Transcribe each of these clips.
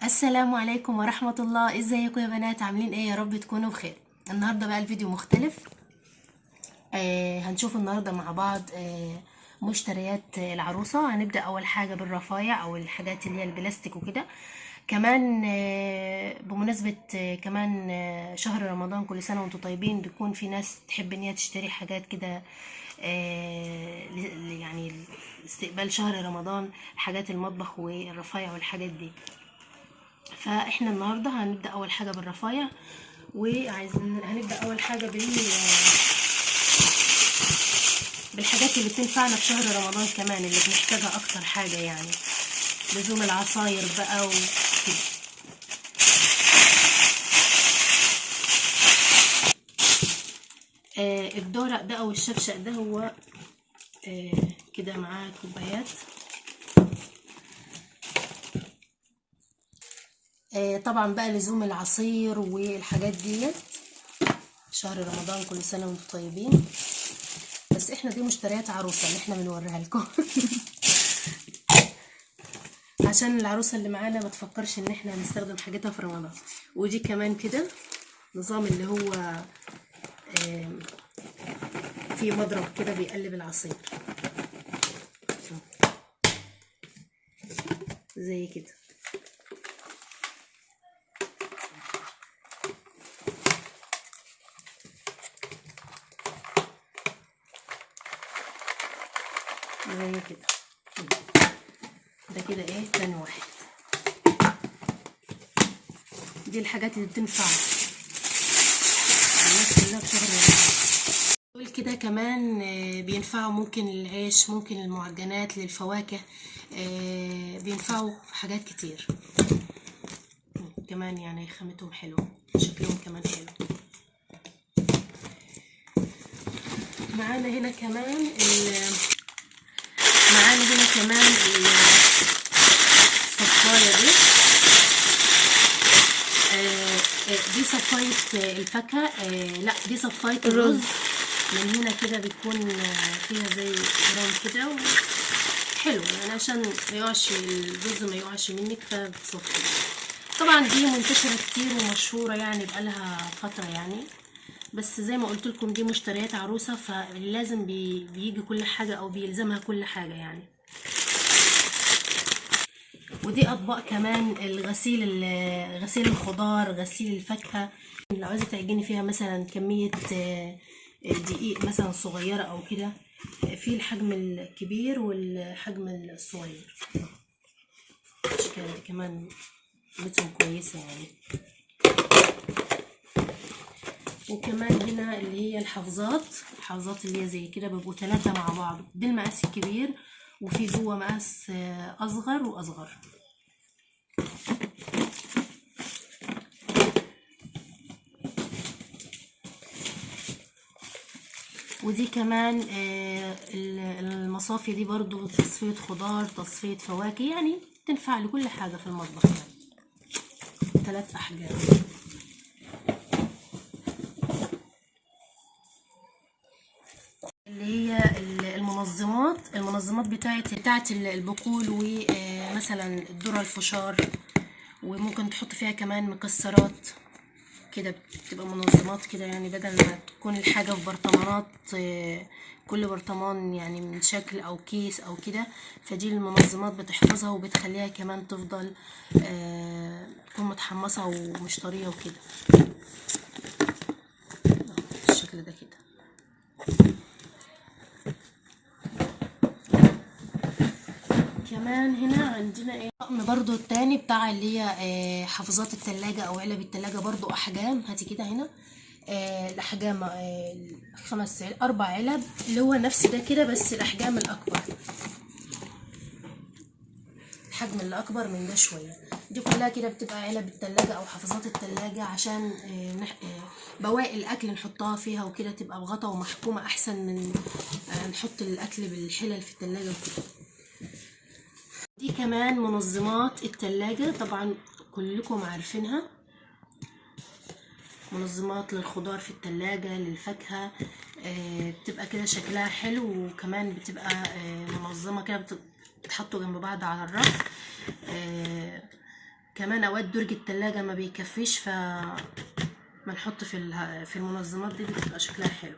السلام عليكم ورحمة الله. ازيكم يا بنات؟ عاملين ايه؟ يا رب تكونوا بخير. النهاردة بقى الفيديو مختلف. هنشوف النهاردة مع بعض مشتريات العروسة. هنبدأ اول حاجة بالرفايع او الحاجات اللي هي البلاستيك وكده. كمان بمناسبة كمان شهر رمضان، كل سنة وانتم طيبين. بيكون في ناس تحب ان هي تشتري حاجات كده يعني استقبال شهر رمضان، حاجات المطبخ والرفايع والحاجات دي. فاحنا النهارده هنبدا اول حاجه بالرفايع، وعايزين هنبدا اول حاجه بالحاجات اللي بتنفعنا في شهر رمضان، كمان اللي بنحتاجها اكتر حاجه يعني لزوم العصاير بقى وكده. الدورق ده او الشفشق ده هو كده معاه كوبايات. طبعا بقى لزوم العصير والحاجات ديت شهر رمضان، كل سنه وانتم طيبين. بس احنا دي مشتريات عروسه اللي احنا بنوريها لكم عشان العروسه اللي معانا ما تفكرش ان احنا هنستخدم حاجتها في رمضان. ودي كمان كده نظام اللي هو في مضرب كده بيقلب العصير زي كده. زي كده. ده كده ايه تاني واحد. دي الحاجات اللي بتنفع الناس كلها في شهر رمضان. دول كده كمان بينفعوا، ممكن العيش، ممكن المعجنات للفواكه، بينفعوا في حاجات كتير كمان. يعني خامتهم حلو، شكلهم كمان حلو. معانا هنا كمان الصفاية دي. دي صفاية الفاكهة، لا دي صفاية الرز. من هنا كده بيكون فيها زي جرام كده حلو يعني عشان ما يقعش الرز، ما يقعش منك، فبتصفي. طبعا دي منتشرة كتير ومشهورة يعني بقالها فترة يعني. بس زي ما قلت لكم دي مشتريات عروسة، فلازم بيجي كل حاجة او بيلزمها كل حاجة يعني. ودي اطباق كمان الغسيل، غسيل الخضار، غسيل الفاكهة. لو عايزة تعجني فيها مثلا كمية دقيق مثلا صغيرة او كده، في الحجم الكبير والحجم الصغير. كمان قيمتهم كويسة يعني. وكمان هنا اللي هي الحافظات اللي هي زي كده، بيبقوا 3 مع بعض. دي المقاس الكبير، وفي جوه مقاس اصغر واصغر. ودي كمان المصافي دي برضو تصفية خضار، تصفية فواكه، يعني تنفع لكل حاجة في المطبخ يعني. 3 أحجام. اللي هي المنظمات بتاعت البقول، ومثلا الذرة الفشار، وممكن تحط فيها كمان مكسرات كده. بتبقى منظمات كده يعني، بدل ما تكون الحاجة في برطمانات، كل برطمان يعني من شكل او كيس او كده. فدي المنظمات بتحفظها وبتخليها كمان تفضل تكون متحمصة ومش طرية وكده. الشكل ده كده. كمان هنا عندنا ايه طقم برضو التاني بتاع اللي هي حافظات التلاجة او علب التلاجة، برضو احجام. هاتي كده هنا الاحجام 4 علب، اللي هو نفس ده كده بس الاحجام الاكبر، الحجم الاكبر من ده شويه. دي كلها كده بتبقى علب التلاجة او حافظات التلاجة، عشان بواقي الاكل نحطها فيها وكده، تبقى بغطا ومحكومه احسن من نحط الاكل بالحلل في التلاجة وكده. دي كمان منظمات التلاجة، طبعا كلكم عارفينها. منظمات للخضار في التلاجة، للفاكهة، بتبقى كده شكلها حلو، وكمان بتبقى منظمة كده، بتحطوا جنب بعض على الرف. كمان اوقات درج التلاجة ما بيكفيش، ف ما نحط في المنظمات دي بتبقى شكلها حلو.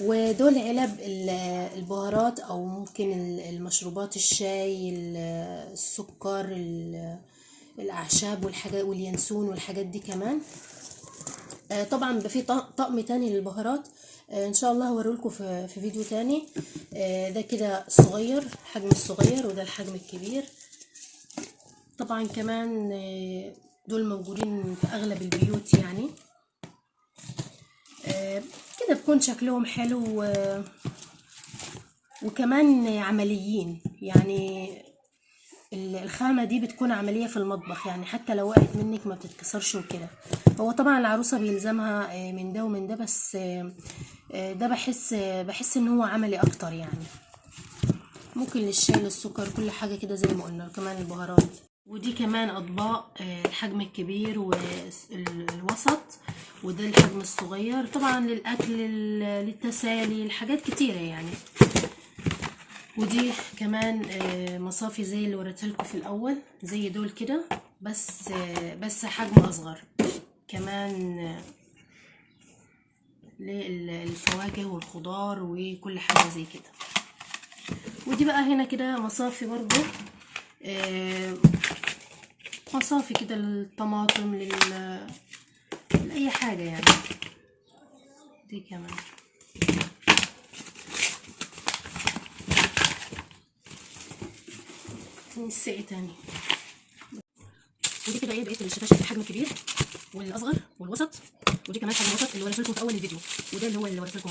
ودول علب البهارات، او ممكن المشروبات، الشاي، السكر، الاعشاب والحاجات واليانسون والحاجات دي كمان. طبعا بيبقى في طقم تاني للبهارات، ان شاء الله هوريلكم في فيديو تاني. ده كده الصغير، الحجم الصغير، وده الحجم الكبير. طبعا كمان دول موجودين في اغلب البيوت يعني. كده بيكون شكلهم حلو، وكمان عمليين يعني. الخامة دي بتكون عملية في المطبخ يعني، حتى لو وقعت منك ما بتتكسرش وكده. هو طبعا العروسة بيلزمها من ده ومن ده، بس ده بحس ان هو عملي اكتر يعني. ممكن للشاي، للسكر، كل حاجة كده زي ما قلنا. كمان البهارات. ودي كمان اطباق الحجم الكبير والوسط، وده الحجم الصغير. طبعا للاكل، للتسالي، الحاجات كتيرة يعني. ودي كمان مصافي زي اللي وريتها لكم في الاول، زي دول كده، بس حجم اصغر. كمان للفواكه والخضار وكل حاجه زي كده. ودي بقى هنا كده مصافي برضو، مصافي كده للطماطم، لأي حاجه يعني. دي كمان. نسقي تاني. ودي كده ايه بقيه الشفاشف، الحجم الكبير والاصغر والوسط. ودي كمان حجم وسط اللي وريت لكم في اول الفيديو، وده اللي هو اللي وريت لكم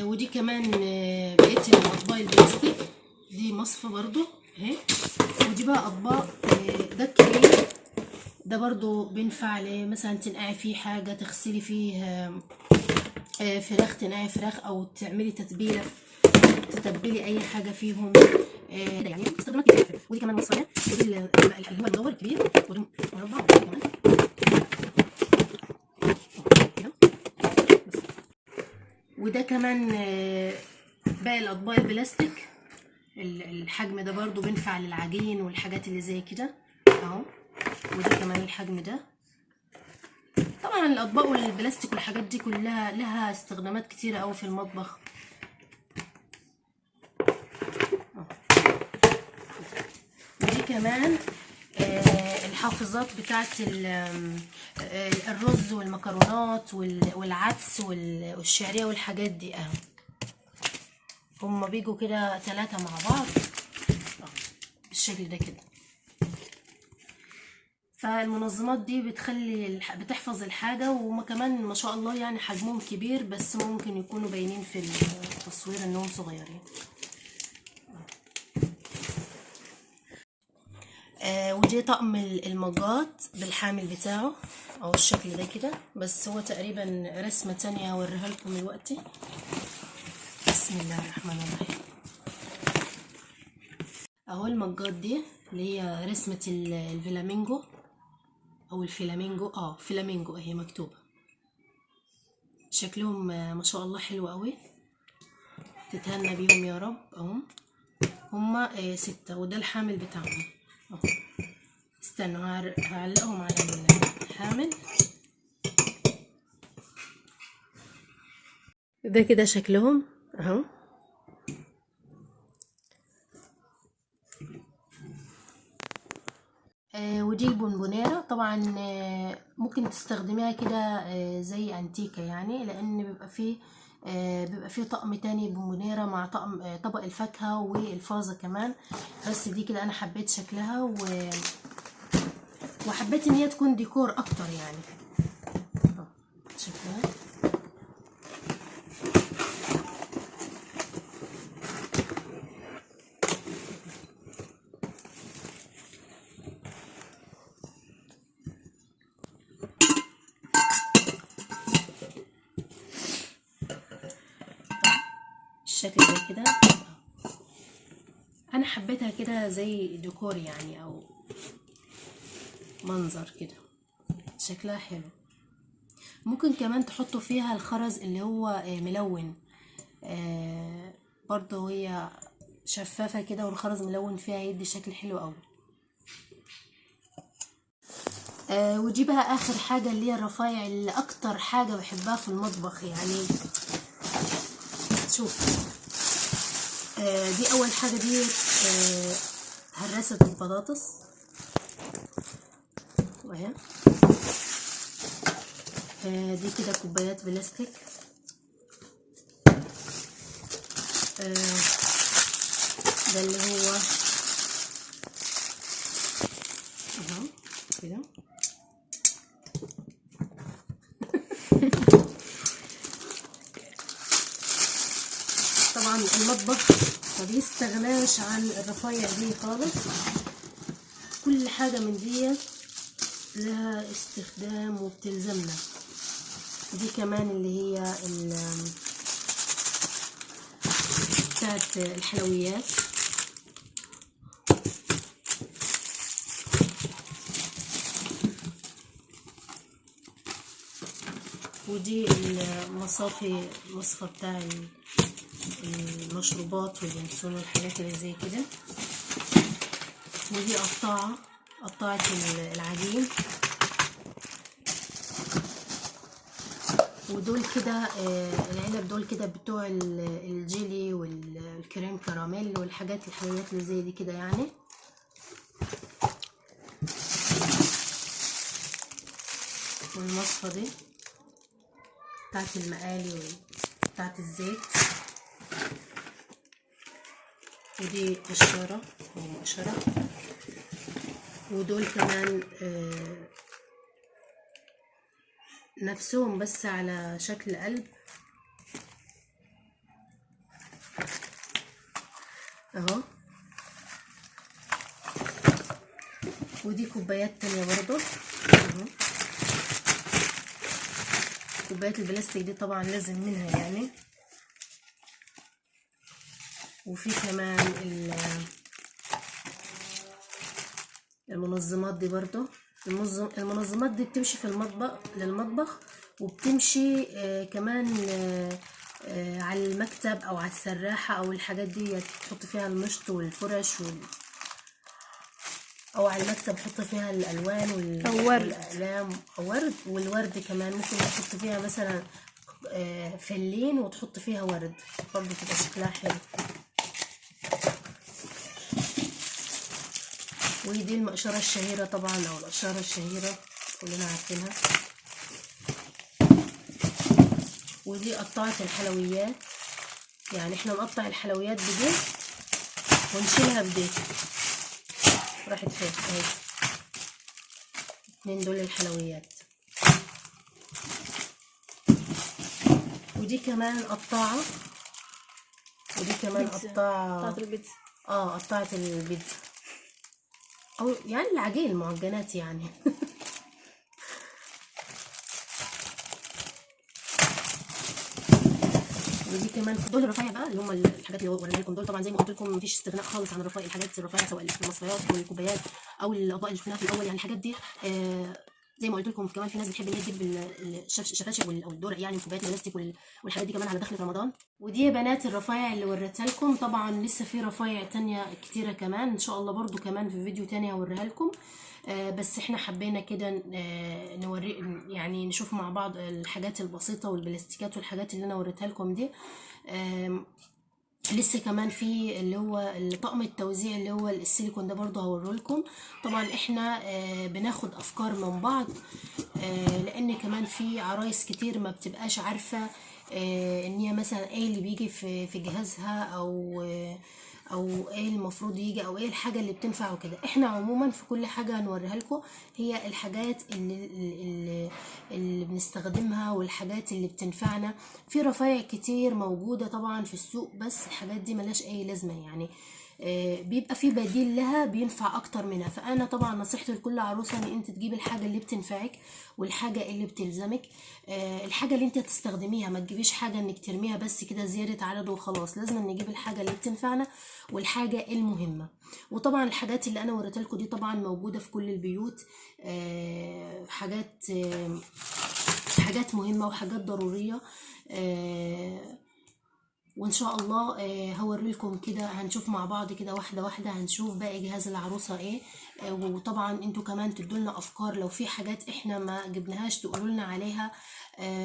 ودي كمان بقيه الاطباق البلاستيك دي مصفى برضو اهي. ودي بقى اطباق ده الكبير ده برضو بينفع مثلا تنقعي فيه حاجه، تغسلي فيه فراخ، تنقعي فراخ، او تعملي تتبيله، تتبلي اي حاجه فيهم يعني استخدامات كتير. ودي كمان مصفيه، ودي اللي هو المدور الكبير، ودي مربع كمان. وده كمان باقي الاطباق البلاستيك، الحجم ده برضو بينفع للعجين والحاجات اللي زي كده اهو. وده كمان الحجم ده. طبعا الاطباق والبلاستيك والحاجات دي كلها لها استخدامات كتيره قوي في المطبخ. ودي كمان الحافظات بتاعت الرز والمكرونات والعدس والشعريه والحاجات دي اهو. هما بيجوا كده 3 مع بعض بالشكل ده كده. فالمنظمات دي بتحفظ الحاجه، وما كمان ما شاء الله يعني حجمهم كبير، بس ممكن يكونوا باينين في التصوير انهم صغيرين. ودي طقم المجات بالحامل بتاعه او الشكل ده كده، بس هو تقريبا رسمه تانية هوريها لكم دلوقتي. بسم الله الرحمن الرحيم. اهو المجات دي اللي هي رسمه الفلامينجو او الفلامينجو، فلامينجو اهي مكتوبه. شكلهم ما شاء الله حلو قوي، تتهنى بيهم يا رب. اهو هما 6، وده الحامل بتاعهم اهو. استنوا هعلقهم على الحامل. ده كده شكلهم اهو. ودي البونبونيرة. طبعا ممكن تستخدميها كده زي انتيكة يعني، لان بيبقى فيه طقم تاني بونبونيرة مع طبق الفاكهة والفازة كمان. بس دي كده انا حبيت شكلها وحبيت ان هي تكون ديكور اكتر يعني. شكلها الشكل ده كده. انا حبيتها كده زي ديكور يعني، او منظر كده. شكلها حلو. ممكن كمان تحطوا فيها الخرز اللي هو ملون، برضو هي شفافة كده والخرز ملون فيها يدي شكل حلو قوي. ودي بقى اخر حاجة اللي هي الرفايع اللي اكتر حاجة بحبها في المطبخ يعني. شوف دي اول حاجة، دي هراسة البطاطس وهي دي كده كوبايات بلاستيك. ده اللي هو اهو كده. طبعا المطبخ ما بيستغناش عن الرفايع دي خالص، كل حاجة من دي لها استخدام وبتلزمنا. دي كمان اللي هي بتاعت الحلويات، ودي المصافي، المصفى بتاع المشروبات واليانسون والحاجات اللي زي كده. ودي قطاعة العجين. ودول كده العلب دول كده بتوع الجيلي والكريم كراميل والحاجات الحلويات اللي زي دي كده يعني. والمصفى دي بتاعت المقالي وبتاعت الزيت. ودي قشرة وقشرة. ودول كمان نفسهم بس على شكل قلب اهو. ودي كوبايات تانية برضو اهو. كوبايات البلاستيك دي طبعا لازم منها يعني. وفي كمان المنظمات دي برضو. المنظمات دي بتمشي في للمطبخ، وبتمشي كمان على المكتب او على السراحة او الحاجات دي تحط فيها المشط والفرش او على المكتب حط فيها الالوان والاقلام او ورد. والورد كمان ممكن تحط فيها مثلا فلين وتحط فيها ورد برضو تبقى شكلها حلو. ودي المقشرة الشهيرة طبعا، او القشارة الشهيرة كلنا عارفينها. ودي قطعة الحلويات، يعني احنا نقطع الحلويات بدي ونشيلها بدي. راحت فين اهي. اتنين دول الحلويات. ودي كمان قطاعة. ودي كمان قطاعة البيتزا. قطعة البيتزا او يعني العجين المعجنات يعني. ودي كمان دول الرفايع بقى اللي هم الحاجات اللي ورينا لكم دول. طبعا زي ما قلت لكم مفيش استغناء خالص عن الرفايع، الرفايع سواء المصفيات والكوبايات او الاطباق اللي شفناها في الاول يعني. الحاجات دي زي ما قلت لكم كمان في ناس بتحب ان هي تجيب الشفاشف او الدرق يعني، وكوبايات البلاستيك والحاجات دي كمان على دخلة رمضان. ودي يا بنات الرفايع اللي وريتها لكم. طبعا لسه في رفايع تانية كتيرة كمان ان شاء الله برضو كمان في فيديو تاني هوريها لكم. بس احنا حبينا كده نوري يعني نشوف مع بعض الحاجات البسيطة والبلاستيكات والحاجات اللي انا وريتها لكم دي. لسه كمان في اللي هو طقم التوزيع اللي هو السيليكون ده برضه هوريه لكم. طبعا احنا بناخد افكار من بعض، لان كمان في عرايس كتير ما بتبقاش عارفة ان هي مثلا ايه اللي بيجي في جهازها او ايه المفروض يجي او ايه الحاجة اللي بتنفع وكده. احنا عموما في كل حاجة هنوريها لكم هي الحاجات اللي بنستخدمها والحاجات اللي بتنفعنا. في رفايع كتير موجودة طبعا في السوق، بس الحاجات دي ملاش اي لازمة يعني. بيبقى في بديل لها بينفع اكتر منها. فانا طبعا نصيحتي لكل عروسه ان انت تجيب الحاجه اللي بتنفعك والحاجه اللي بتلزمك، الحاجه اللي انت تستخدميها. ما تجيبيش حاجه انك ترميها بس كده زياده عدد وخلاص. لازم نجيب الحاجه اللي بتنفعنا والحاجة المهمة. وطبعا الحاجات اللي انا وريتها لكم دي طبعا موجودة في كل البيوت، حاجات مهمة وحاجات ضرورية. وان شاء الله هوريلكم كده، هنشوف مع بعض كده واحده واحده، هنشوف باقي جهاز العروسه ايه. وطبعا انتوا كمان تدولنا افكار، لو في حاجات احنا ما جبناهاش تقولوا لنا عليها،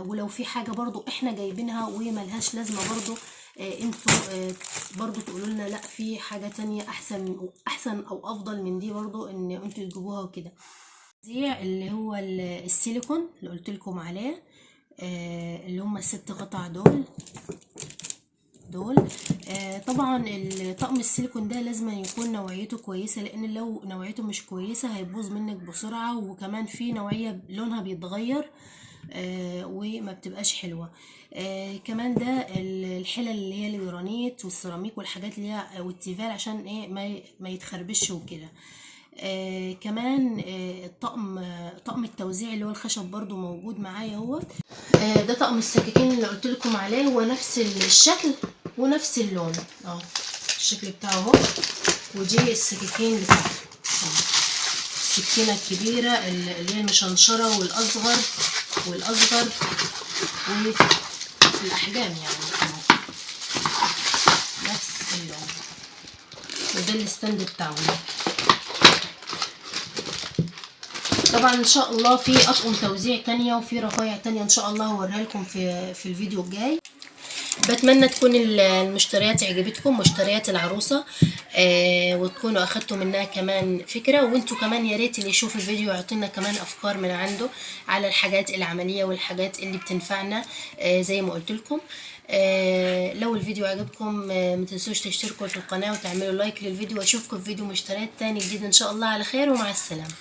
ولو في حاجه برضو احنا جايبينها وملهاش لازمه برضو انتوا برضو تقولوا لنا لا في حاجه تانية احسن او افضل من دي، برضو ان انتوا تجيبوها وكده. دي اللي هو السيليكون اللي قلت لكم عليه، اللي هم ال6 قطع دول. طبعا الطقم السيليكون ده لازم يكون نوعيته كويسة، لان لو نوعيته مش كويسة هيبوظ منك بسرعة، وكمان في نوعية لونها بيتغير وما بتبقاش حلوة. كمان ده الحلل اللي هي الجرانيت والسيراميك والحاجات اللي هي والتيفال، عشان ايه ما يتخربش وكده. كمان طقم التوزيع اللي هو الخشب برضو موجود معايا اهو. ده طقم السكاكين اللي قلت لكم عليه، هو نفس الشكل ونفس اللون اهو، الشكل بتاعه اهو. ودي السكاكين بتاعته، السكينه الكبيره اللي هي المشنشره والاصغر وفي الاحجام يعني اهو، نفس اللون. وده الستاند بتاعه. طبعا ان شاء الله في اطقم توزيع تانية وفي رفايع تانية ان شاء الله هوريها لكم في الفيديو الجاي. بتمنى تكون المشتريات عجبتكم، مشتريات العروسة، وتكونوا اخدتوا منها كمان فكرة. وانتوا كمان يا ريت اللي يشوف الفيديو يعطينا كمان افكار من عنده على الحاجات العملية والحاجات اللي بتنفعنا، زي ما قلت لكم. لو الفيديو عجبكم ما تنسوش تشتركوا في القناة وتعملوا لايك للفيديو، واشوفكم في فيديو مشتريات تاني جديد ان شاء الله على خير، ومع السلامة.